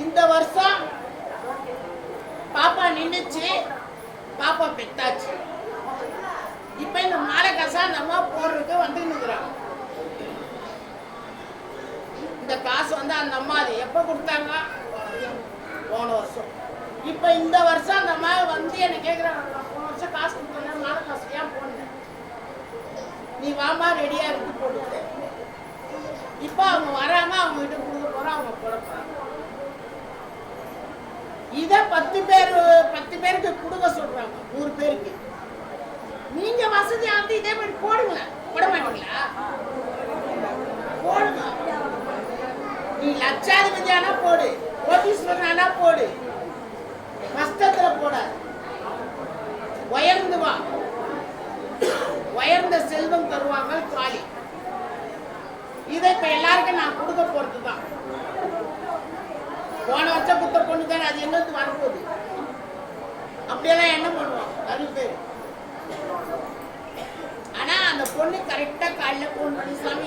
இந்த வருஷம் பாப்பா நின்னுச்சு, பாப்பா பெத்தாச்சு. இப்ப இந்த மாலை காசா அந்த அம்மா போடுறதுக்கு வந்துருக்குறாங்க. இந்த காசு வந்து அந்த அம்மா அது எப்ப கொடுத்தாங்க? போன வருஷம். இப்ப இந்த வருஷம் அந்த அம்மா வந்து என்ன கேக்குறாங்க, போன வருஷம் காசு கொடுத்தேன், மாலை காசு ஏன் போன, நீ வாமா ரெடியா இருக்கு போடுது. இப்ப அவங்க வராம அவங்க கிட்ட கொடுக்க போறோம், அவங்க போட போறாங்க. இத 10 பேருக்கு கொடுக்க சொல்றாங்க, 100 பேருக்கு. நீங்க வசதி ஆந்து இதே மாதிரி போடுங்களேன். போட மாட்டீங்களா? போடுங்க. நீ லட்சாதிபதியானா போடு, கோடீஸ்வரனா போடு, கஷ்டத்துல போடாது. உயர்ந்து வா, உயர்ந்த செல்வம் தருவாங்க காளி. இதை இப்ப எல்லாருக்கும் நான் கொடுக்க போறதுதான். போன வருஷம் குத்த பொண்ணு தானே, அது என்னது வரப்போகுது? அப்படியெல்லாம் என்ன பண்ணுவோம் நிறைய பேர். ஆனா அந்த பொண்ணு கரெக்டா காலையில போன் பண்ணி, சாமி